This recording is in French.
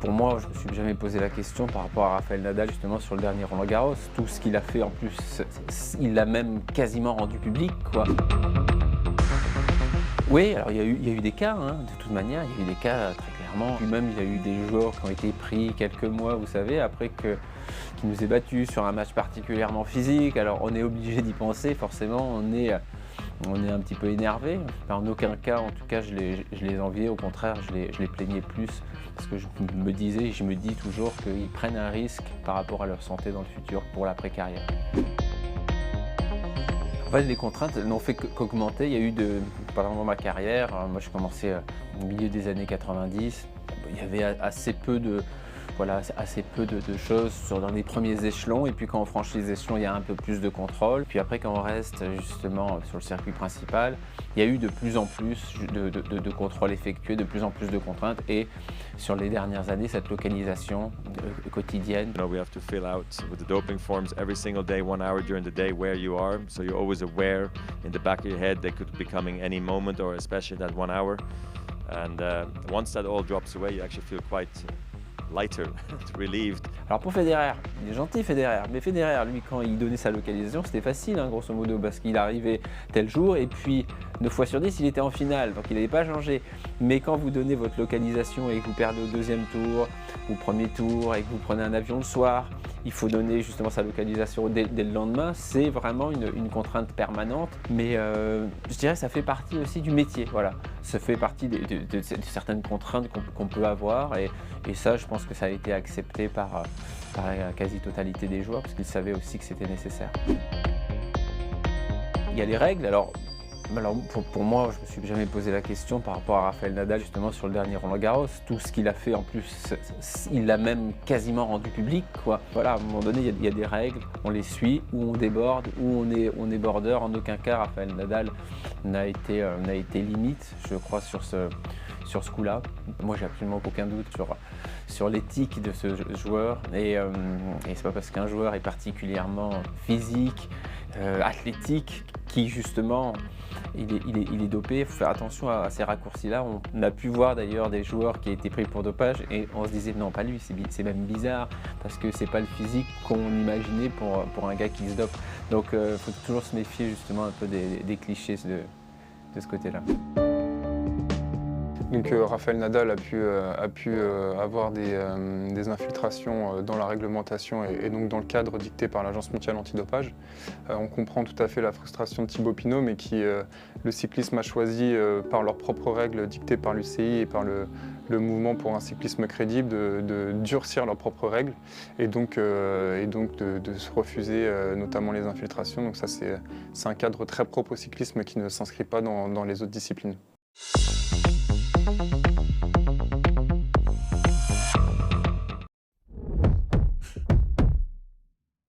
Pour moi, je me suis jamais posé la question par rapport à Rafael Nadal justement sur le dernier Roland-Garros. Tout ce qu'il a fait en plus, il l'a même quasiment rendu public, quoi. Oui, alors il y a eu des cas, hein, de toute manière, il y a eu des cas très clairement. Puis même, il y a eu des joueurs qui ont été pris quelques mois, vous savez, après qui nous aient battus sur un match particulièrement physique. Alors on est obligé d'y penser, forcément, on est un petit peu énervé. En aucun cas, en tout cas, je les enviais, au contraire, je les plaignais plus parce que je me dis toujours qu'ils prennent un risque par rapport à leur santé dans le futur pour l'après-carrière. En fait, les contraintes n'ont fait qu'augmenter. Il y a eu pendant ma carrière, moi je commençais au milieu des années 90, il y avait assez peu de choses dans les premiers échelons, et puis quand on franchit les échelons, il y a un peu plus de contrôle. Puis après, quand on reste justement sur le circuit principal, il y a eu de plus en plus de contrôles effectués, de plus en plus de contraintes, et sur les dernières années, cette localisation quotidienne. We have to fill out with the doping forms every single day, 1 hour during the day where you are, so you're always aware in the back of your head they could be coming any moment, or especially that 1 hour. And once that all drops away, you actually feel quite lighter, relieved. Alors pour Federer, il est gentil Federer, mais Federer, lui, quand il donnait sa localisation, c'était facile, hein, grosso modo, parce qu'il arrivait tel jour, et puis 9 fois sur 10, il était en finale, donc il n'avait pas changé. Mais quand vous donnez votre localisation et que vous perdez au deuxième tour, ou au premier tour, et que vous prenez un avion le soir, il faut donner justement sa localisation dès le lendemain. C'est vraiment une contrainte permanente, mais je dirais que ça fait partie aussi du métier, voilà. Ça fait partie de certaines contraintes qu'on peut avoir, et ça, je pense que ça a été accepté par la quasi-totalité des joueurs, parce qu'ils savaient aussi que c'était nécessaire. Il y a les règles, alors pour moi, je ne me suis jamais posé la question par rapport à Rafael Nadal justement sur le dernier Roland-Garros. Tout ce qu'il a fait en plus, il l'a même quasiment rendu public, quoi. Voilà, à un moment donné, il y a des règles, on les suit, ou on déborde, ou on est border. En aucun cas, Rafael Nadal n'a été limite, je crois, sur ce coup-là. Moi, j'ai absolument aucun doute sur l'éthique de ce joueur, et c'est pas parce qu'un joueur est particulièrement physique, athlétique, qui justement il est dopé. Il faut faire attention à ces raccourcis-là. On a pu voir d'ailleurs des joueurs qui ont été pris pour dopage, et on se disait non, pas lui, c'est même bizarre, parce que c'est pas le physique qu'on imaginait pour un gars qui se dope. Donc il faut toujours se méfier justement un peu des clichés de ce côté-là. Donc Rafael Nadal a pu avoir des infiltrations dans la réglementation, et donc dans le cadre dicté par l'Agence mondiale antidopage. On comprend tout à fait la frustration de Thibaut Pinot, mais le cyclisme a choisi par leurs propres règles dictées par l'UCI et par le mouvement pour un cyclisme crédible de durcir leurs propres règles, et donc de se refuser notamment les infiltrations. Donc ça, c'est un cadre très propre au cyclisme qui ne s'inscrit pas dans les autres disciplines.